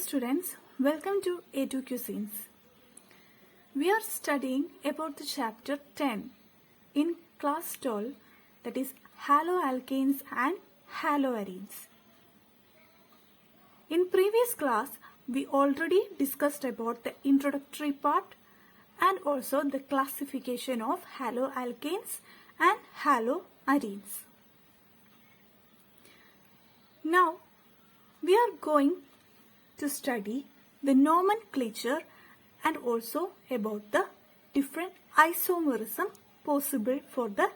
students, welcome to A2 Cuisines. We are studying about the chapter 10 in class 12, that is haloalkanes and haloarenes. In previous class, we already discussed about the introductory part and also the classification of haloalkanes and haloarenes. Now, we are going to study the nomenclature and also about the different isomerism possible for the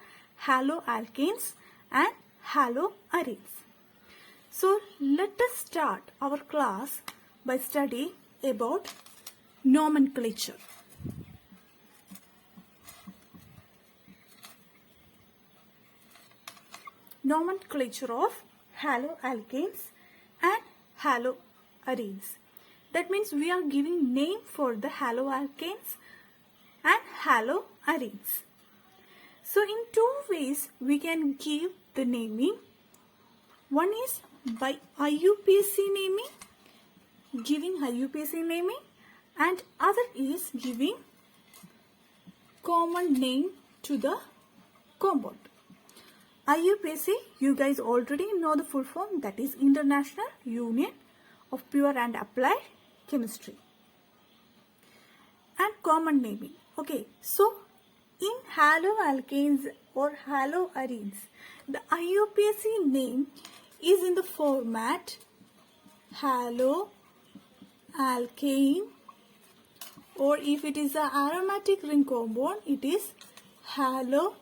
haloalkanes and haloarenes. So let us start our class by studying about nomenclature. Nomenclature of haloalkanes and haloarenes. That means we are giving name for the haloalkanes and haloarenes. So in two ways we can give the naming. One is by IUPAC naming, giving IUPAC naming, and other is giving common name to the compound. IUPAC, you guys already know the full form, that is International Union of Pure and Applied Chemistry. And common naming. Okay, so in haloalkanes or haloarenes, the IUPAC name is in the format haloalkane, or if it is an aromatic ring compound, it is haloarene.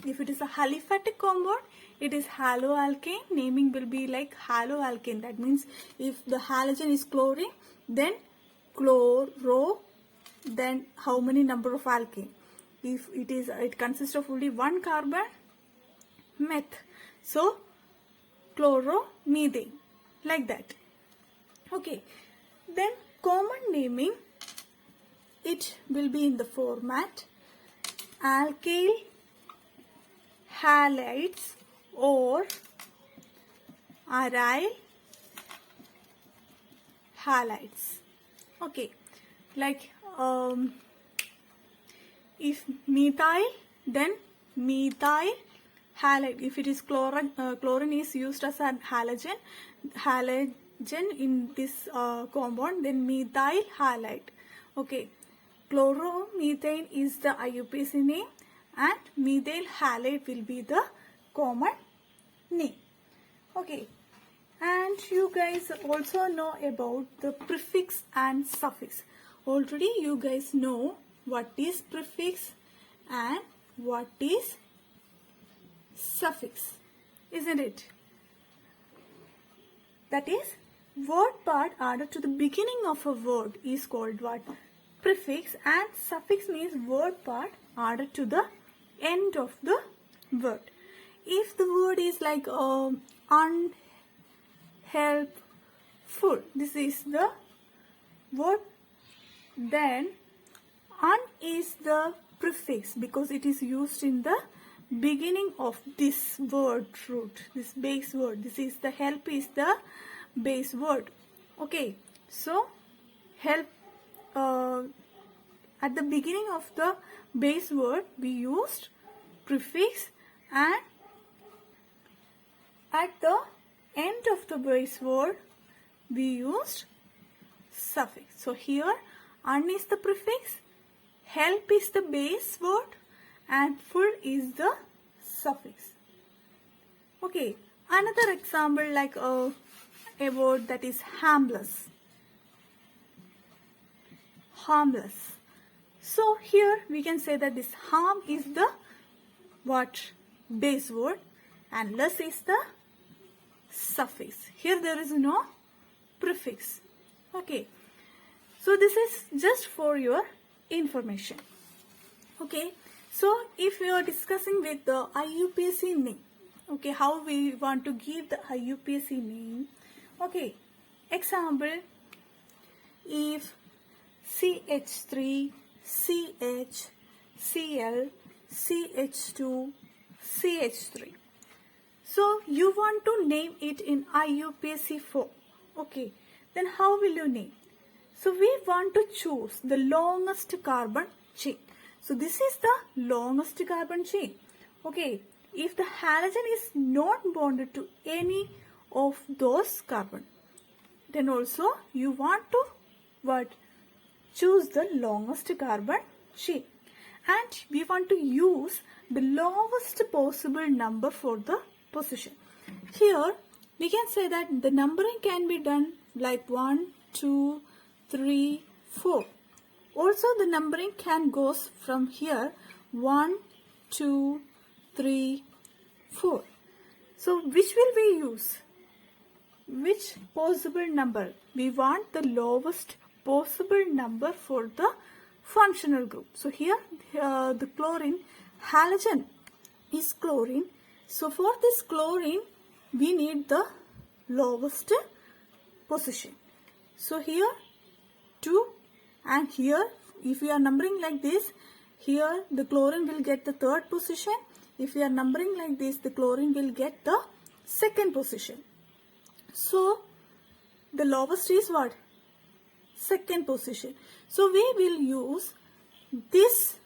If it is a aliphatic compound, it is haloalkane. Naming will be like haloalkane. That means if the halogen is chlorine, then chloro, then how many number of alkane? If it consists of only one carbon, meth. So chloromethane, like that. Okay. Then common naming, it will be in the format alkyl halides or aryl halides. Okay, like if methyl, then methyl halide. If it is chlorine is used as a halogen in this compound, then methyl halide. Okay, chloromethane is the IUPAC name and methyl halide will be the common name. Okay, and you guys also know about the prefix and suffix. Already you guys know what is prefix and what is suffix, isn't it? That is, word part added to the beginning of a word is called what? Prefix, and suffix means word part added to the end of the word. If the word is like unhelpful, this is the word, then un is the prefix because it is used in the beginning of this word root, this base word. This is the help is the base word. Okay, so help at the beginning of the base word we used prefix, and at the end of the base word we used suffix. So here un is the prefix, help is the base word, and full is the suffix. Okay, another example like a word that is harmless. Harmless. So here we can say that this harm is the what? Base word, and less is the suffix. Here there is no prefix. Okay. So this is just for your information. Okay. So if you are discussing with the IUPAC name, okay, how we want to give the IUPAC name. Okay. Example, if CH3, CH, Cl, CH2, CH3. So you want to name it in IUPAC form. Okay. then how will you name? So we want to choose the longest carbon chain. So this is the longest carbon chain. Okay, if the halogen is not bonded to any of those carbon, then also you want to what? Choose the longest carbon chain. And we want to use the lowest possible number for the position. Here we can say that the numbering can be done like 1, 2, 3, 4. Also the numbering can goes from here 1, 2, 3, 4. So which will we use? Which possible number? We want the lowest possible number for the functional group. So here the chlorine, halogen is chlorine. So for this chlorine we need the lowest position. So here 2, and here if we are numbering like this, here the chlorine will get the third position. If we are numbering like this, the chlorine will get the second position. So the lowest is what? Second position. So we will use this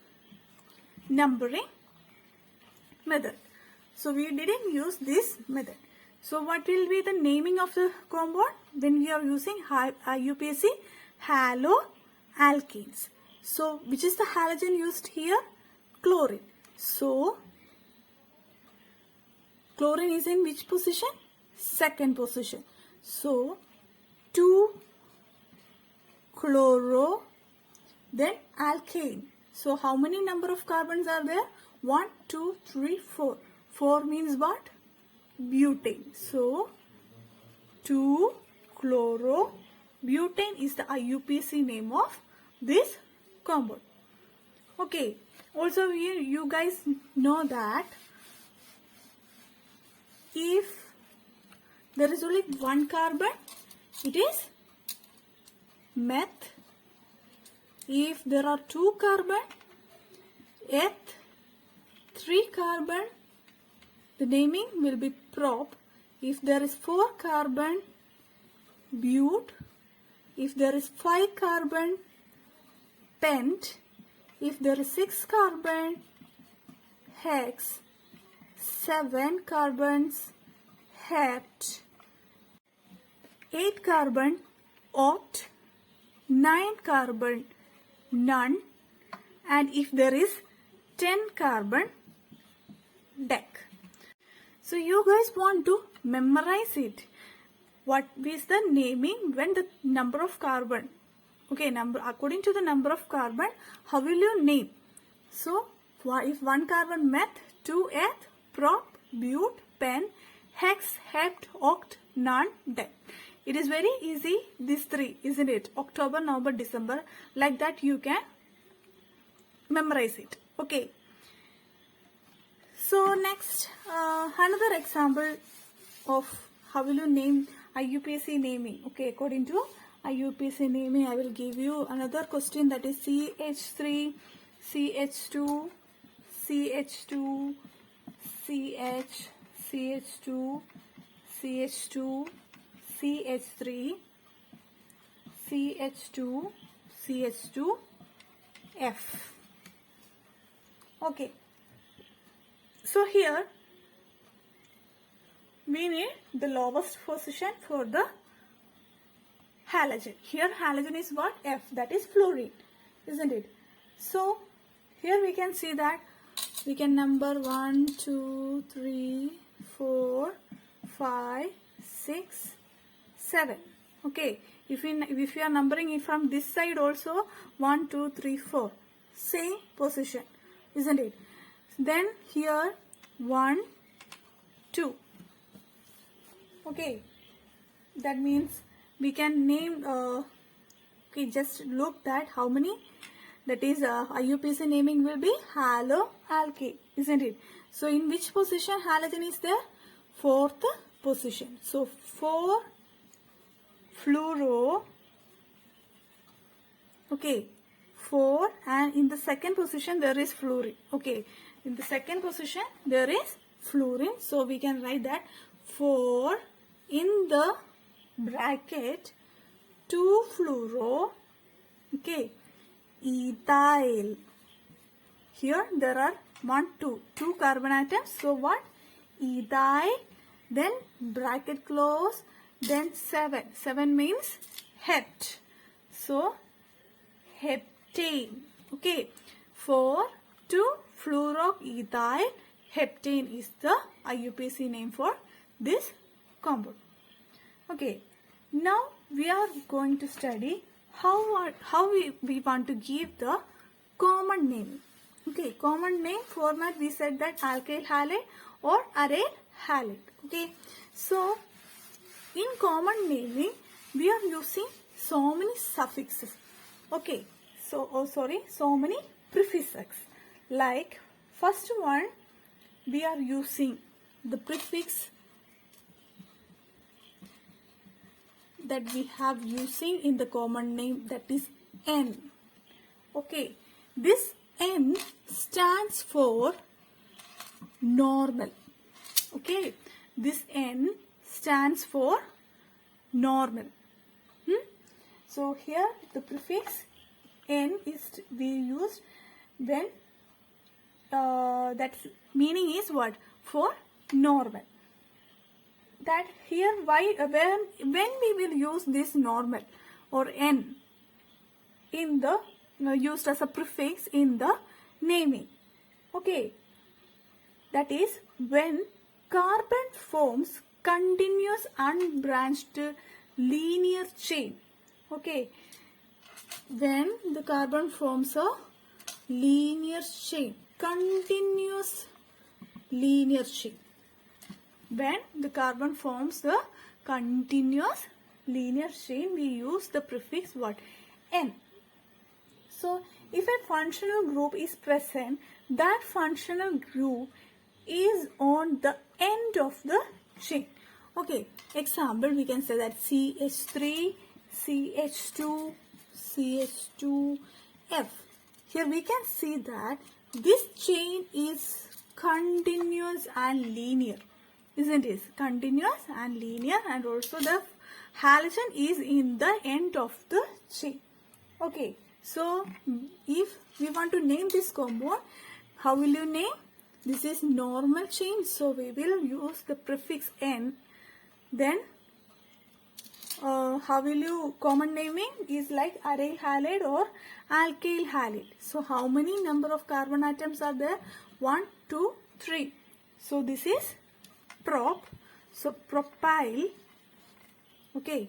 numbering method. So we didn't use this method. So what will be the naming of the compound? When we are using IUPAC, haloalkanes. So which is the halogen used here? Chlorine. So chlorine is in which position? Second position. So 2-chloro, then alkane. So how many number of carbons are there? 1, 2, 3, 4. 4 means what? Butane. So 2-chloro-butane is the IUPAC name of this compound. Okay. Also you guys know that if there is only one carbon, it is meth. If there are 2 carbon, eth. 3 carbon, the naming will be prop. If there is 4 carbon, but. If there is 5 carbon, pent. If there is 6 carbon, hex. 7 carbons, hept. 8 carbon, oct. 9 carbon, none. And if there is 10 carbon, dec. So you guys want to memorize it. What is the naming when the number of carbon? Okay, according to the number of carbon, how will you name? So if 1 carbon, meth, 2 eth, prop, but, pen, hex, hept, oct, none, dec. It is very easy, these 3, isn't it? October, November, December. Like that you can memorize it. Okay. So next, another example of how will you name IUPAC naming. Okay, according to IUPAC naming, I will give you another question, that is CH3, CH2, CH2, CH, CH2, CH2, CH3, CH2, CH2, F. Okay. So here we need the lowest position for the halogen. Here halogen is what? F, that is fluorine, isn't it? So here we can see that we can number 1, 2, 3, 4, 5, 6, 7. Okay, if we are numbering it from this side also, 1, 2, 3, 4, same position, isn't it? Then here 1, 2. Okay, that means we can name, okay, just look that how many, that is IUPAC naming will be haloalkane, isn't it? So in which position halogen is there? 4th position. So 4 fluoro, okay, 4, and in the second position there is fluorine. Okay, in the second position there is fluorine. So we can write that 4 in the bracket 2-fluoro, okay, ethyl. Here there are 2 carbon atoms. So what? Ethyl, then bracket close, then 7. 7 means hept. So heptane. Okay. 4,2-fluoroethyl heptane is the IUPAC name for this compound. Okay. Now we are going to study how we want to give the common name. Okay, common name format, we said that alkyl halide or aryl halide. Okay, so in common naming we are using so many suffixes. Okay, so so many prefixes. Like first one, we are using the prefix that we have using in the common name, that is N. Okay, this N stands for normal. Okay, this N stands for normal. So here the prefix N is we used when that meaning is what? For normal. That here why when we will use this normal or N in the used as a prefix in the naming. Okay, that is when carbon forms continuous unbranched linear chain. Okay, when the carbon forms a linear chain, continuous linear chain. When the carbon forms the continuous linear chain, we use the prefix what? N. So, if a functional group is present, that functional group is on the end of the chain. Okay, example, we can say that CH3, CH2, CH2F. Here we can see that this chain is continuous and linear. Isn't it? Continuous and linear, and also the halogen is in the end of the chain. Okay. So, if we want to name this compound, how will you name? This is normal chain, so we will use the prefix N. Then, how will you common naming is like aryl halide or alkyl halide. So, how many number of carbon atoms are there? 1, 2, 3. So, this is prop. So, propyl. Okay,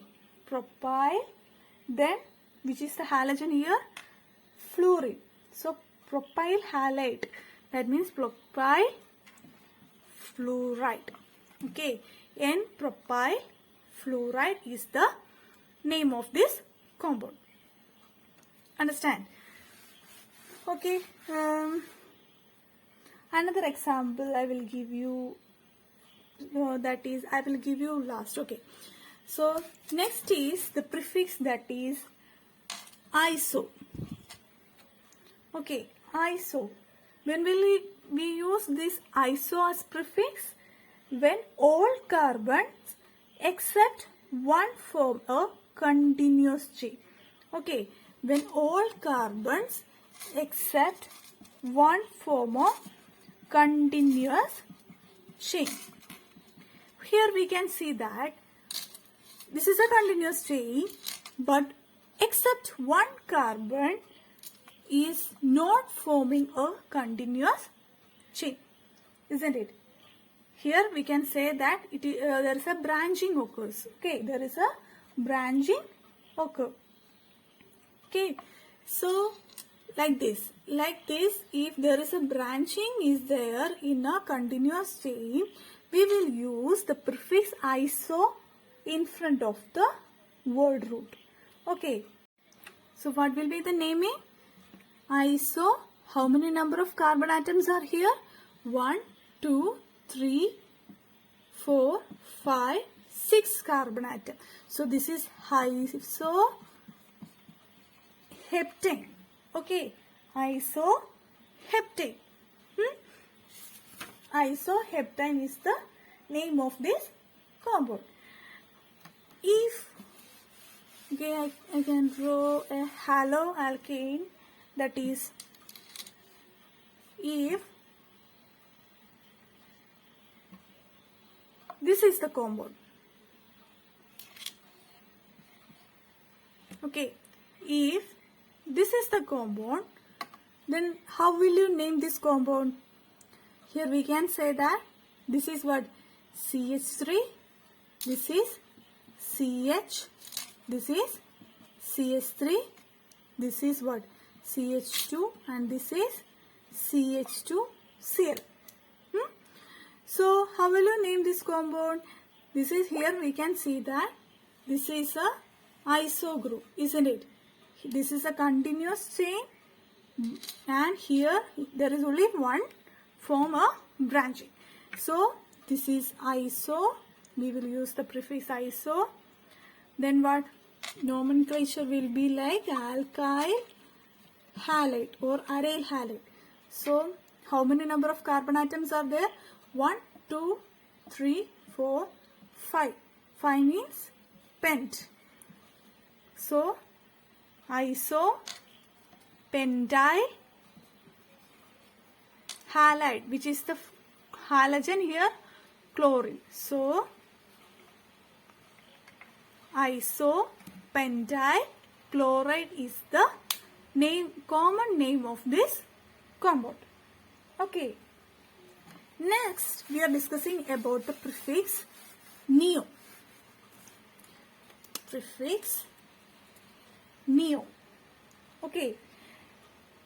propyl. Then, which is the halogen here? Fluorine. So, propyl halide. That means propyl fluoride. Okay. N-propyl fluoride is the name of this compound. Understand? Okay. Another example I will give you. That is, I will give you last. Okay. So, next is the prefix that is iso. Okay, iso. When will we use this iso as prefix? When all carbons except one form a continuous chain. Okay, when all carbons except one form a continuous chain. Here we can see that this is a continuous chain, but except one carbon is not forming a continuous chain, isn't it? Here we can say that there is a branching occurs. Okay, there is a branching occur. Okay, so like this, if there is a branching is there in a continuous chain, we will use the prefix iso in front of the word root. Okay, so what will be the naming? Iso, how many number of carbon atoms are here? 1, 2, 3, 4, 5, 6 carbon atoms. So this is isoheptane. Okay, isoheptane. Isoheptane is the name of this compound. If Okay, I can draw a haloalkane, that is, if this is the compound. Okay, if this is the compound, then how will you name this compound? Here we can say that this is what? CH3, this is CH, this is CH3, this is what? CH2, and this is CH2Cl. So how will you name this compound? This is, here we can see that this is a iso group, isn't it? This is a continuous chain, and here there is only one form of branching. So this is iso, we will use the prefix iso. Then what? Nomenclature will be like alkyl halide or aryl halide. So how many number of carbon atoms are there? 1, 2, 3, 4, 5. 5 means pent. So iso pentyl halide, which is the halogen here, chlorine. So isopentyl chloride is the common name of this compound. Okay. Next, we are discussing about the prefix neo. Prefix neo. Okay.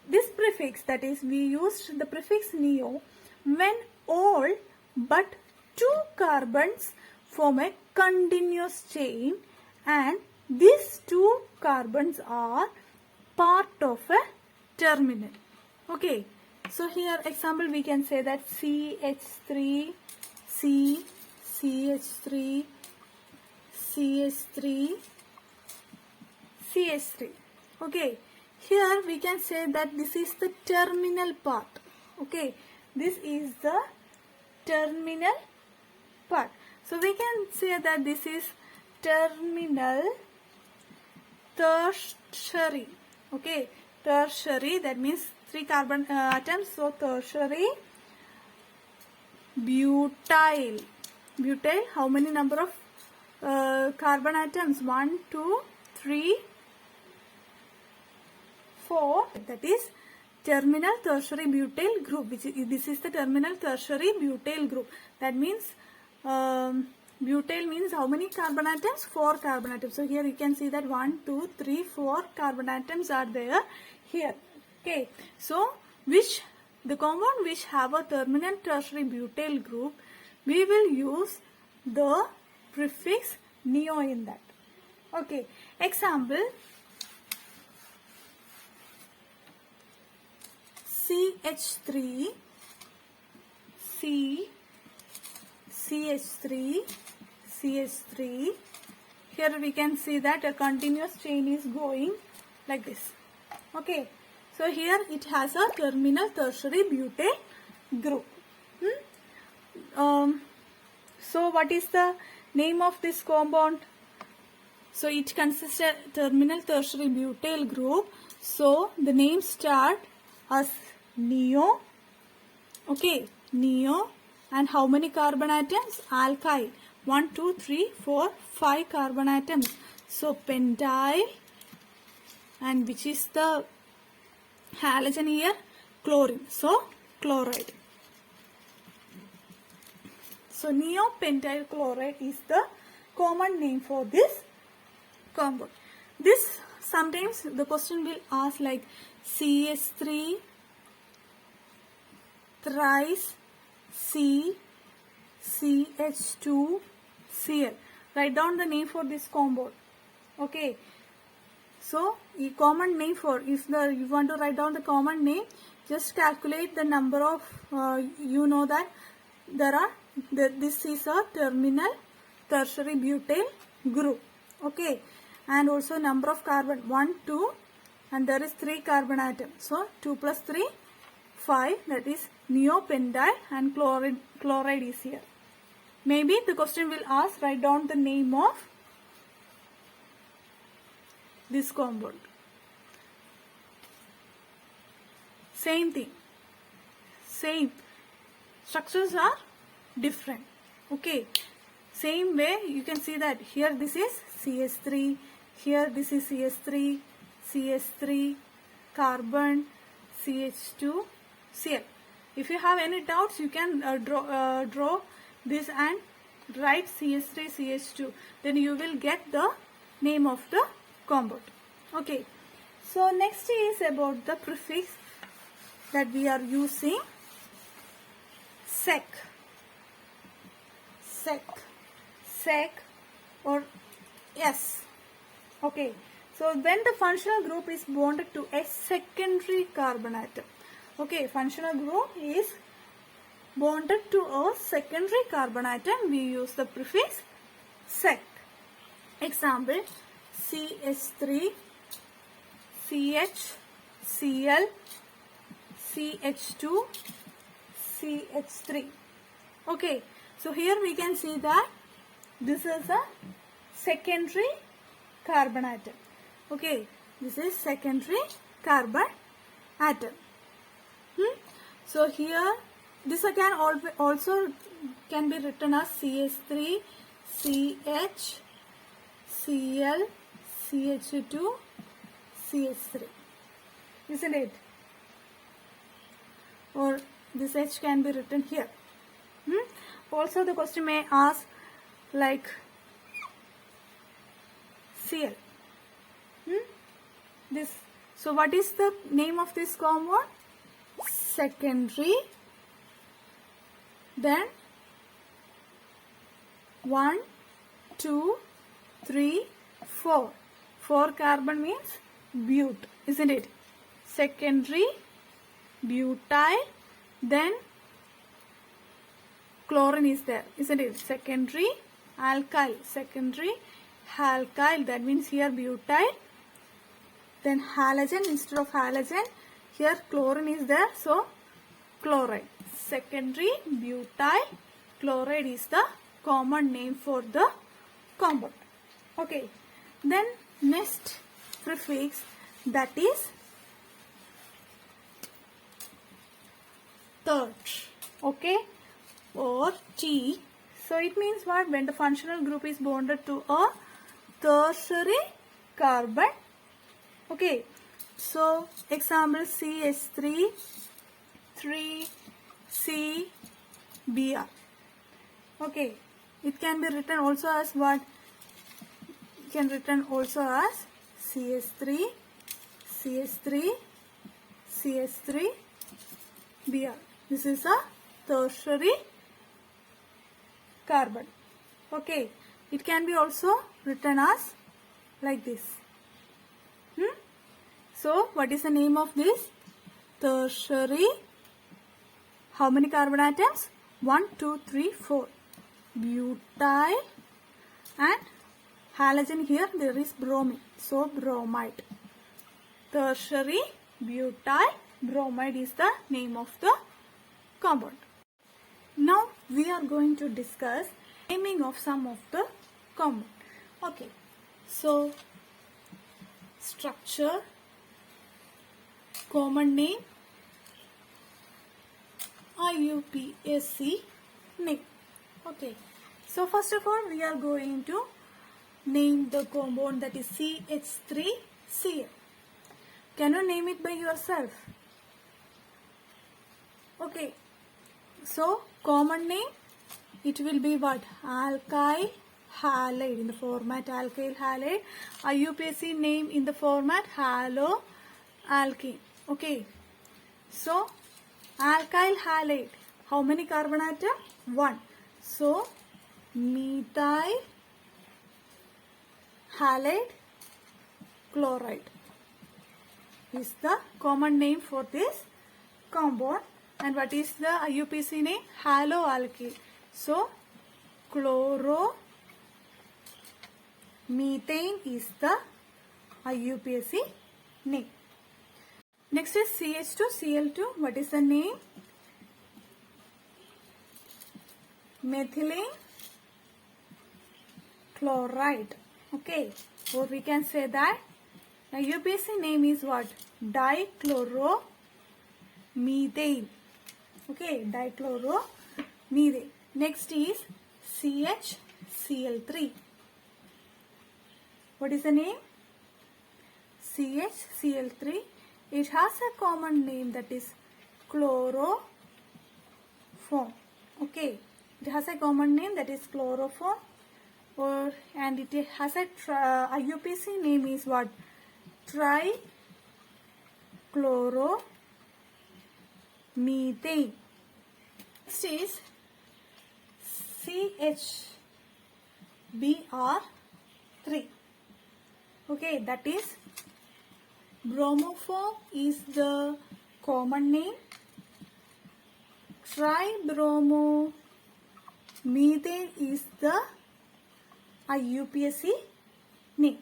This prefix, that is, we used the prefix neo when all but 2 carbons form a continuous chain and these 2 carbons are part of a terminal. Okay. So here example we can say that CH3, C, CH3, CH3, CH3. Okay. Here we can say that this is the terminal part. Okay. This is the terminal part. So we can say that this is terminal tertiary. Okay. Tertiary, that means 3 carbon atoms. So tertiary butyl. Butyl, how many number of carbon atoms? 1, 2, 3, 4. That is terminal tertiary butyl group. This is the terminal tertiary butyl group. That means butyl means how many carbon atoms? 4 carbon atoms. So here you can see that 1, 2, 3, 4 carbon atoms are there here. Okay. So the compound which have a terminal tertiary butyl group, we will use the prefix neo in that. Okay. Example, CH3, C, CH3, CH3. Here we can see that a continuous chain is going like this. Okay. So here it has a terminal tertiary butyl group. So what is the name of this compound? So it consists of terminal tertiary butyl group. So the name start as neo. Okay, neo. And how many carbon atoms? Alkyl. 1, 2, 3, 4, 5 carbon atoms. So pentyl. And which is the halogen here? Chlorine. So chloride. So neopentyl chloride is the common name for this compound. This sometimes the question will ask like CH3 thrice C CH2 Cl. Write down the name for this compound. Okay. So the common name for, if you want to write down the common name, just calculate the number of you know that there are this is a terminal tertiary butyl group. Okay. And also number of carbon 1, 2, and there is 3 carbon atoms. So 2 plus 3, 5, that is neopentyl, and chloride is here. Maybe the question will ask, write down the name of this compound. Same thing, same structures are different. Okay, same way you can see that here this is CH3, here this is CH3, CH3, carbon, CH2, Cl. If you have any doubts, you can draw this and write CH3, CH2. Then you will get the name of the compound. Okay. So next is about the prefix that we are using. Sec. Sec or S. Okay. So when the functional group is bonded to a secondary carbon atom. Okay, functional group is bonded to a secondary carbon atom, we use the prefix sec. Example, CH3, CH, Cl, CH2, CH3. Okay, so here we can see that this is a secondary carbon atom. Okay, this is secondary carbon atom. So here this again also can be written as CH3, CH, Cl, CH2, CH3, isn't it? Or this H can be written here. Also the question may ask like Cl. This. So what is the name of this compound? Secondary. Then 1, 2, 3, 4. 4 carbon means but, isn't it? Secondary butyl. Then chlorine is there, isn't it? Secondary alkyl. Secondary alkyl. That means here butyl. Then halogen, instead of halogen, here chlorine is there, so chloride. Secondary butyl chloride is the common name for the compound. Okay. Then next prefix, that is tertiary. Okay, or T. So it means what? When the functional group is bonded to a tertiary carbon. Okay, so example CH3, 3C, Br. Okay, it can be written also as what? It can written also as CH3, CH3, CH3, Br. This is a tertiary carbon. Okay, it can be also written as like this. So what is the name of this? Tertiary. How many carbon atoms? 1, 2, 3, 4. Butyl and halogen, here there is bromine. So bromide. Tertiary butyl bromide is the name of the compound. Now we are going to discuss naming of some of the compound. Okay. So structure, common name, IUPAC name. Okay. So first of all, we are going to name the compound, that is CH3Cl. Can you name it by yourself? Okay. So common name, it will be what? Alkyl halide, in the format alkyl halide. IUPAC name in the format haloalkene. Okay. So alkyl halide, how many carbon atom? 1. So methyl halide chloride is the common name for this compound. And what is the IUPAC name? Haloalkene. So chloromethane is the IUPAC name. Next is CH2Cl2. What is the name? Methylene chloride. Okay. Or we can say that IUPAC name is what? Dichloromethane. Okay, dichloromethane. Next is CHCl3. What is the name? CHCl3. It has a common name, that is chloroform. Okay, it has a common name, that is chloroform. And it has a IUPAC name is what? Trichloromethane. Next is CHBr3. Okay, that is bromoform is the common name. Tribromomethane is the IUPAC name.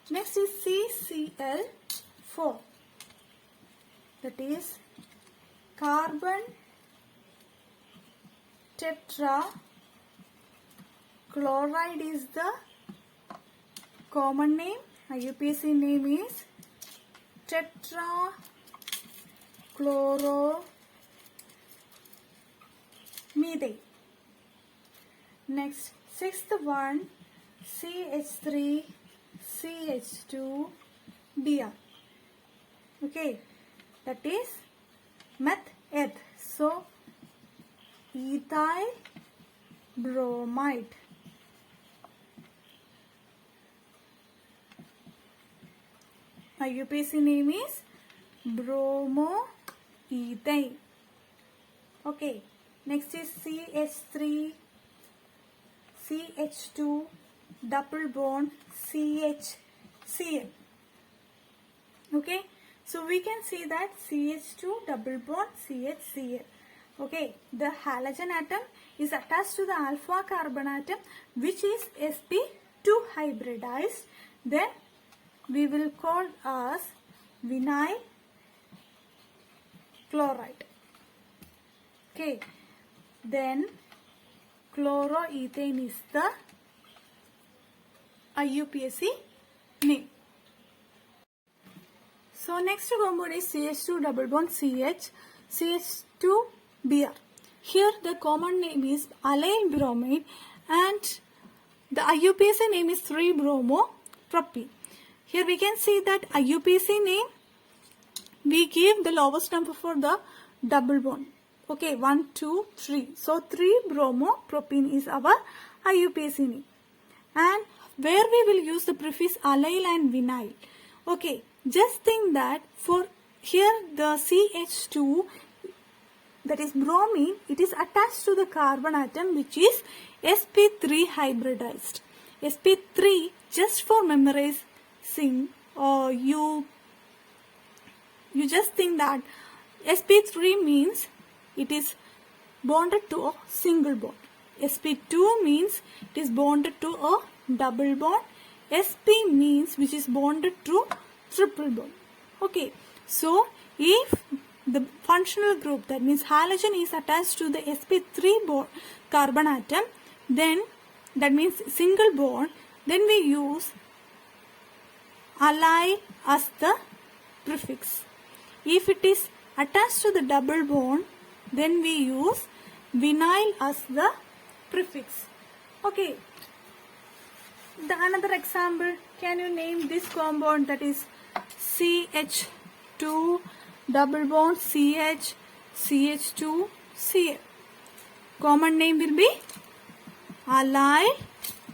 Next is CCl4. That is carbon tetrachloride is the common name. IUPAC name is tetrachloromethane. Next, sixth one, CH3CH2Br. Okay, that is meth. So ethyl bromide. IUPAC name is bromoethane. Okay, next is CH3 CH2 double bond CHCl. Okay, so we can see that CH2 double bond CHCl. Okay, the halogen atom is attached to the alpha carbon atom, which is sp2 hybridized. Then we will call as vinyl chloride. Okay, then chloroethane is the IUPAC name. So next compound is CH2 double bond CH2Br. Here the common name is allyl bromide and the IUPAC name is 3-bromopropene. Here we can see that IUPAC name, we give the lowest number for the double bond. Okay, 1, 2, 3. So 3-bromopropene is our IUPAC name. And where we will use the prefix allyl and vinyl. Okay, just think that for here the CH2, that is bromine, it is attached to the carbon atom which is sp3 hybridized. sp3, just for memorizing, or you just think that sp3 means it is bonded to a single bond. sp2 means it is bonded to a double bond. sp means which is bonded to triple bond. Okay, so if the functional group, that means halogen, is attached to the sp3 bond carbon atom, then that means single bond, then we use allyl as the prefix. If it is attached to the double bond, then we use vinyl as the prefix. Okay, the another example, can you name this compound, that is CH2 double bond CH2Cl. Common name will be allyl.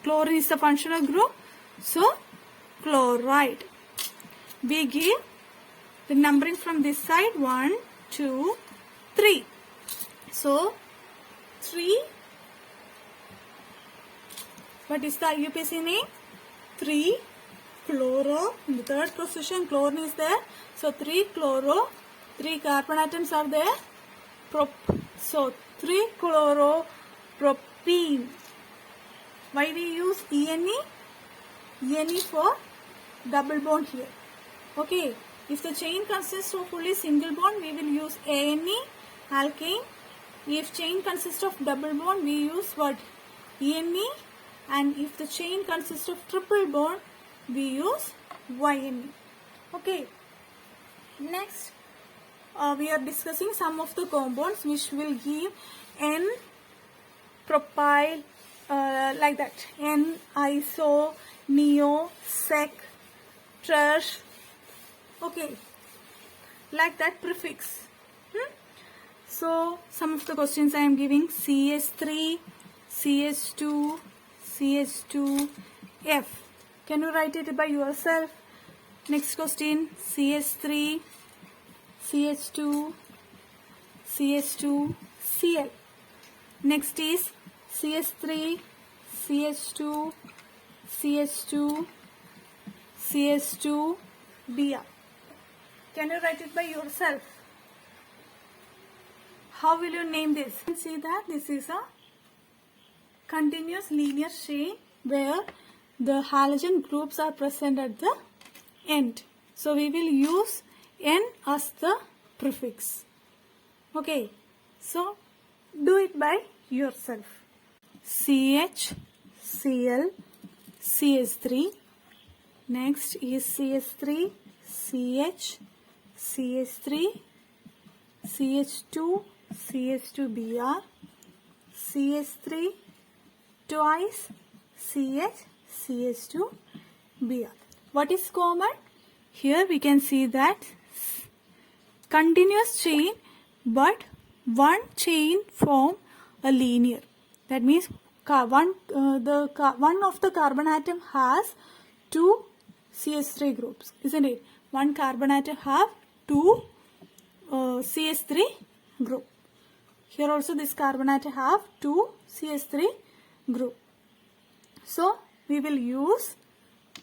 Chlorine is the functional group, so chloride. We give the numbering from this side, 1, 2, 3. So 3. What is the IUPAC name? 3-chloro. In the third position, chlorine is there. So 3-chloro. 3 carbon atoms are there. So 3-chloropropene. Why we use ENE? ENE for double bond here. Okay. If the chain consists of only single bond, we will use ANE, alkane. If chain consists of double bond, we use what? ENE. And if the chain consists of triple bond, we use YNE. Okay. Next, we are discussing some of the compounds which will give N propyl, like that. N, iso, neo, sec, tersh. Okay, like that prefix. So some of the questions I am giving: CH3, CH2, CH2, F. Can you write it by yourself? Next question: CH3, CH2, CH2, Cl. Next is CH3, CH2, CH2, CH2, Br. Can you write it by yourself? How will you name this? You can see that this is a continuous linear chain where the halogen groups are present at the end. So we will use N as the prefix. Okay, so do it by yourself. CH, Cl, CH3. Next is CH3, CH, CH3, CH2, CH2Br, CH3, twice CH, CH2Br. What is common? Here we can see that continuous chain, but one chain form a linear. That means one of the carbon atom has two CH3 groups, isn't it? One carbon atom have two CH3 group. Here also this carbon atom have two CH3 group. So we will use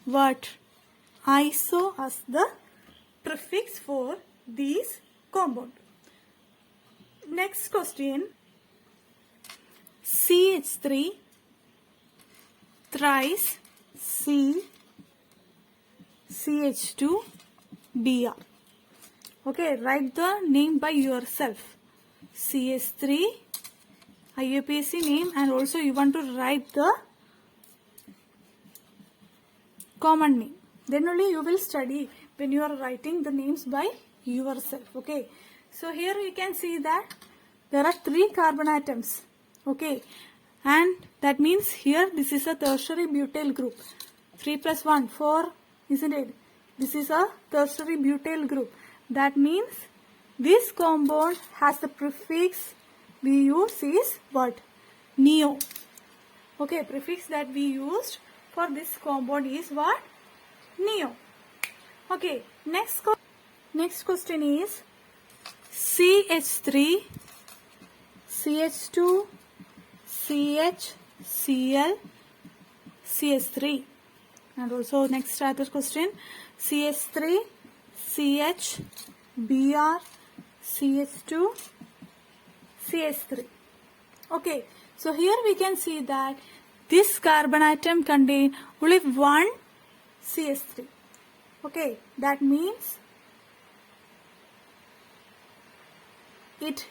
what? Iso as the prefix for these compound. Next question: CH3 thrice C CH2 Br. Okay, write the name by yourself. CH3 IUPAC name, and also you want to write the common name. Then only you will study when you are writing the names by yourself. Okay, so here you can see that there are three carbon atoms. Okay, and that means here this is a tertiary butyl group. 3 plus 1, 4, isn't it? This is a tertiary butyl group. That means this compound has the prefix we use is what? Neo. Okay, prefix that we used for this compound is what? Neo. Okay, next question is CH3, CH2, CH, Cl, CH3. And also next other question: CH3, CH, Br, CH2, CH3. Okay, so here we can see that this carbon atom contains only one CH3. Okay, that means it,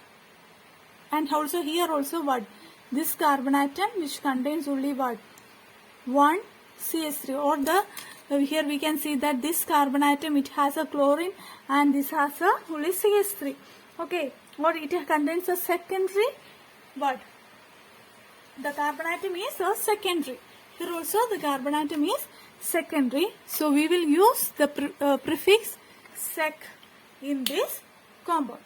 and also here also what? This carbon atom which contains only what? One CH3, or the here we can see that this carbon atom, it has a chlorine and this has a only CH3. Okay, or it contains a secondary what? The carbon atom is a secondary. Here also the carbon atom is secondary. So we will use the prefix sec in this compound.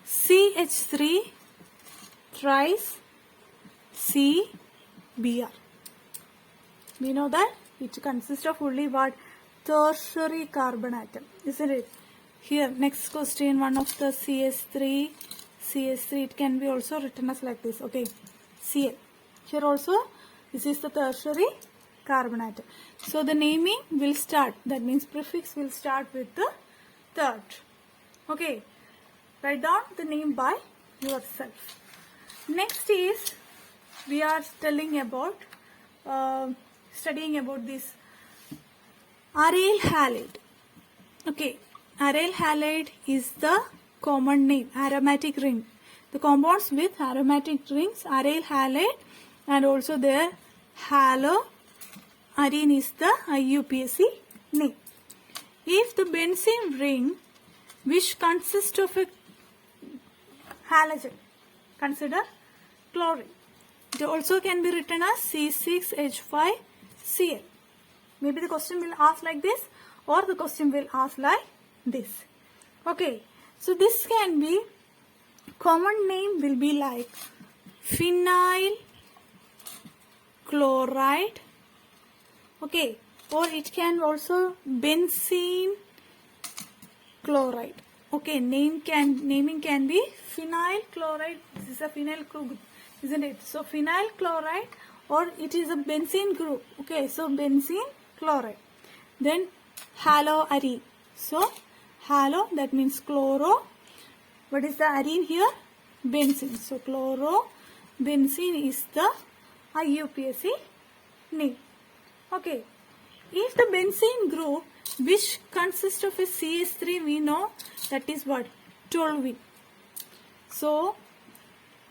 CH3 thrice C Br. We know that it consists of only what? Tertiary carbon atom, isn't it? Here next question, one of the CH3, it can be also written as like this. Okay, Cl. Here also this is the tertiary carbon atom. So the naming will start, that means prefix will start with the third. Okay, write down the name by yourself. Next is we are telling about studying about this aryl halide. Okay, aryl halide is the common name, aromatic ring. The compounds with aromatic rings, aryl halide, and also their halo arene is the IUPAC name. If the benzene ring which consists of a halogen, consider chlorine. It also can be written as C6H5Cl. Maybe the question will ask like this, or the question will ask like this. Okay, so this can be, common name will be like phenyl chloride. Okay, or it can also benzene chloride. Okay, naming can be phenyl chloride. This is a phenyl group, isn't it? So phenyl chloride, or it is a benzene group. Okay, so benzene chloride. Then haloarine. So halo, that means chloro. What is the arene here? Benzene. So chlorobenzene is the IUPAC name. Okay. If the benzene group which consists of a CH3, we know that is what? Toluene. So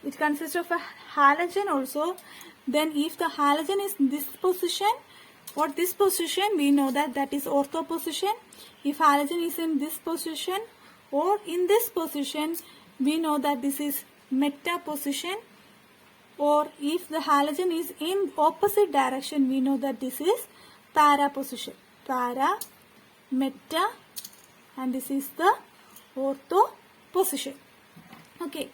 it consists of a halogen also. Then if the halogen is this position or this position, we know that that is ortho position. If halogen is in this position or in this position, we know that this is meta position. Or if the halogen is in opposite direction, we know that this is para position. Para, meta, and this is the ortho position. Okay,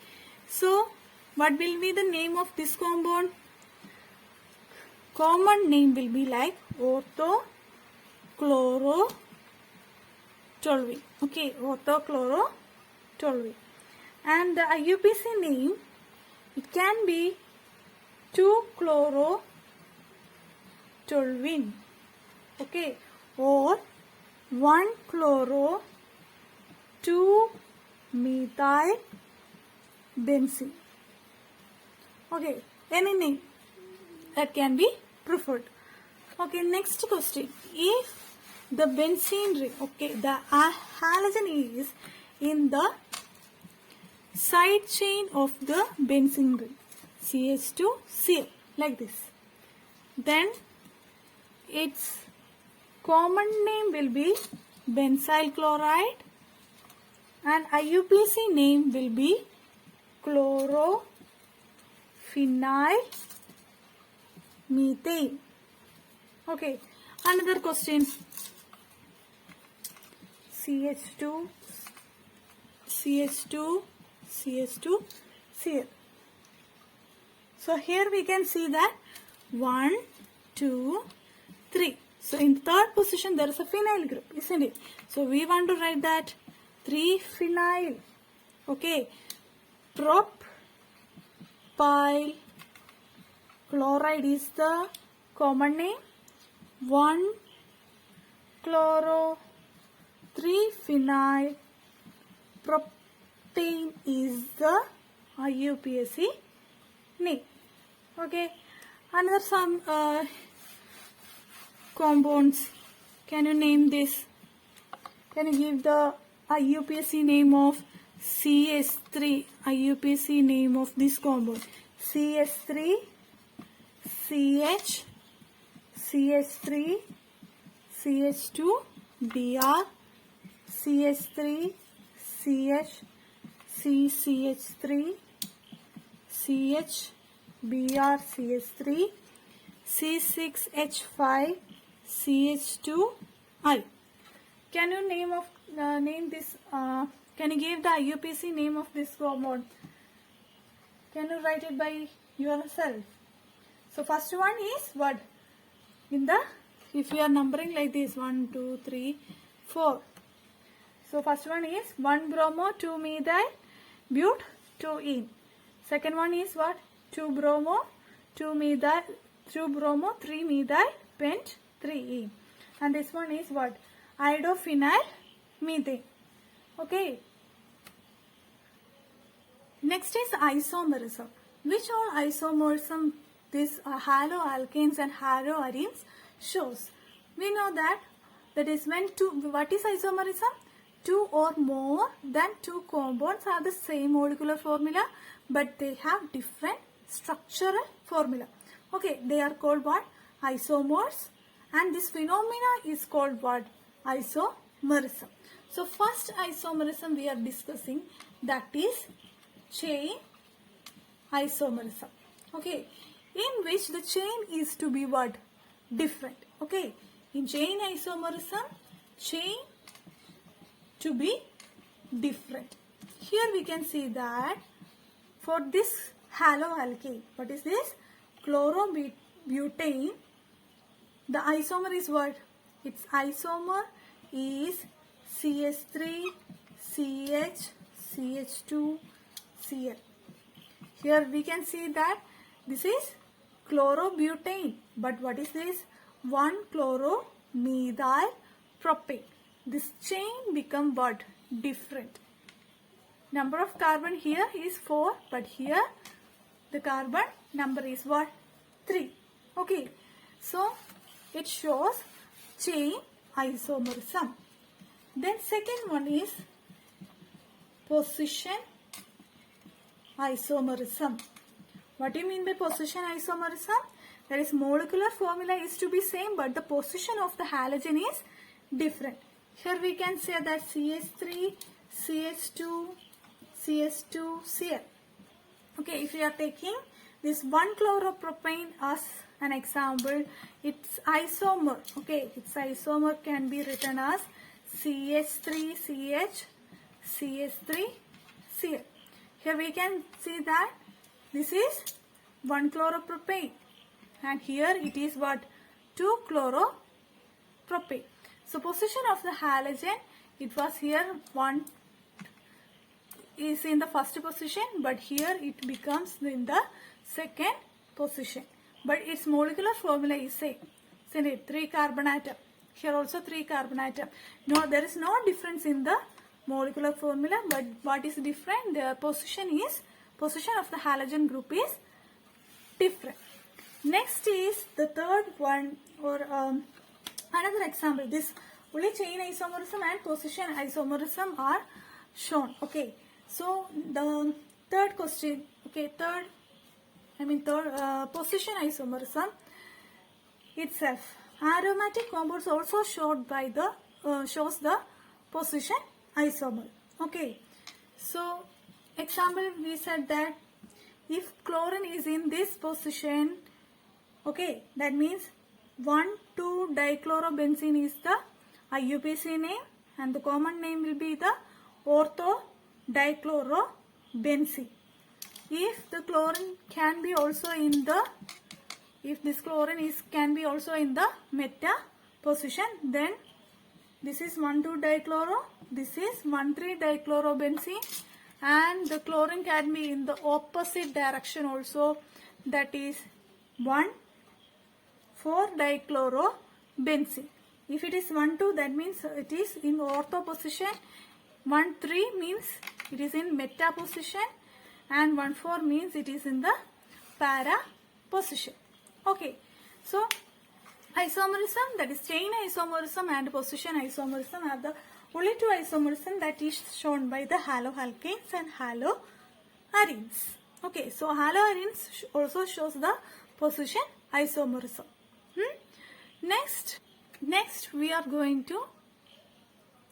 so what will be the name of this compound? Common name will be like orthochlorotoluene. Okay, orthochlorotoluene. And the IUPAC name, it can be 2-chlorotoluene. Okay, or 1-chloro-2-methyl-benzene. Okay, any name that can be preferred. Okay, next question. If the benzene ring, okay, the halogen is in the side chain of the benzene ring, CH2Cl, like this, then its common name will be benzyl chloride and IUPAC name will be chlorophenyl methane. Okay, another question. CH2Cl. So here we can see that 1, 2, 3. So in third position there is a phenyl group, isn't it? So we want to write that 3-phenyl. Okay, propyl chloride is the common name. 1-chloro-3-phenyl propane is the IUPAC name. Okay, another some compounds. Can you name this? Can you give the IUPAC name of CS3? IUPAC name of this compound. CS3, CH, CH3, CH2, Br, CH3, CH, CCH3, CH, Br, CH3, C6H5, CH2I. Can you name this? Can you give the IUPAC name of this compound? Can you write it by yourself? So first one is what? If you are numbering like this, 1, 2, 3, 4. So first one is 1-bromo-2-methyl-butene. Second one is what? 2-bromo-3-methyl-pent-3E. And this one is what? Iodophenyl methane. Okay. Next is isomerism. Which all isomerism this haloalkanes and haloarenes shows? We know that is when what is isomerism? Two or more than two compounds have the same molecular formula, but they have different structural formula. Okay, they are called what? Isomers, and this phenomena is called what? isomerism. So first isomerism we are discussing, that is chain isomerism. Okay, in which the chain is to be what? Different. Okay, in chain isomerism, chain to be different. Here we can see that for this haloalkane, what is this? Chlorobutane. The isomer is what? Its isomer is CH3, CH, CH2, Cl. Here we can see that this is chlorobutane. But what is this? 1-chloromethyl propane. This chain become what? Different. Number of carbon here is 4, but here the carbon number is what? 3. Okay, so it shows chain isomerism. Then second one is position isomerism. What do you mean by position isomerism? That is, molecular formula is to be same, but the position of the halogen is different. Here we can say that CH3, CH2, CH2, Cl. Okay, if we are taking this 1-chloropropane as an example, its isomer, okay, its isomer can be written as CH3CH, CH3Cl. Here we can see that this is 1-chloropropane and here it is what? 2-chloropropane. So position of the halogen, it was here 1 is in the first position, but here it becomes in the second position. But its molecular formula is same. Isn't it? 3 carbon atom. Here also 3 carbon atom. No, there is no difference in the molecular formula, but what is different? The position of the halogen group is different. Next is the third one, or another example. This only chain isomerism and position isomerism are shown. Okay, so the third question, okay, third position isomerism itself. Aromatic compounds also showed by the shows the position isomer. Okay, so example we said that if chlorine is in this position, okay, that means 1,2-dichlorobenzene is the IUPAC name and the common name will be the ortho-dichlorobenzene. If the chlorine can be also in the, if this chlorine can be also in the meta position, then this is 1,2-dichloro, this is 1,3-dichlorobenzene, and the chlorine can be in the opposite direction also, that is 1,4-dichlorobenzene. If it is 1,2, that means it is in ortho position, 1,3 means it is in meta position, and 1,4 means it is in the para position. Okay, so isomerism, that is chain isomerism and position isomerism, are the only two isomerism that is shown by the haloalkanes and haloarenes. Okay, so haloarenes also shows the position isomerism. Next we are going to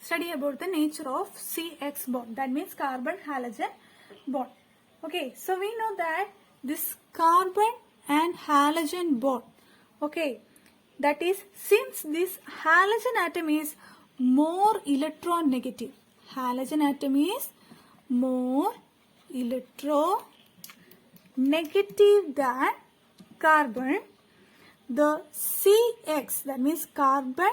study about the nature of CX bond, that means carbon halogen bond. Okay, so we know that this carbon and halogen bond, okay, that is, since this halogen atom is more electronegative, halogen atom is more electronegative than carbon, the CX, that means carbon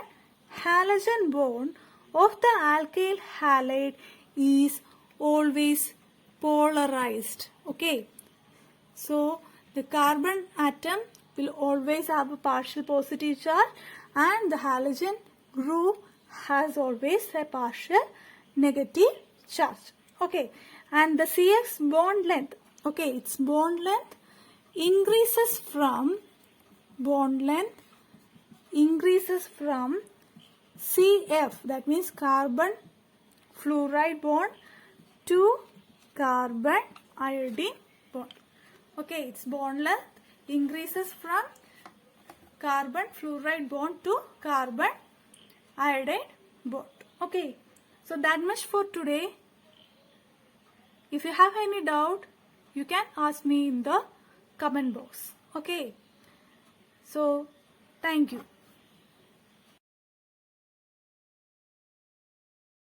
halogen bond of the alkyl halide is always polarized. Okay, so the carbon atom will always have a partial positive charge and the halogen group has always a partial negative charge. Okay, and the CX bond length, okay, its bond length increases from CF, that means carbon fluoride bond, to carbon iodine bond. Okay, its bond length increases from carbon fluoride bond to carbon iodide word. Okay, so that much for today. If you have any doubt, you can ask me in the comment box. Okay, so thank you.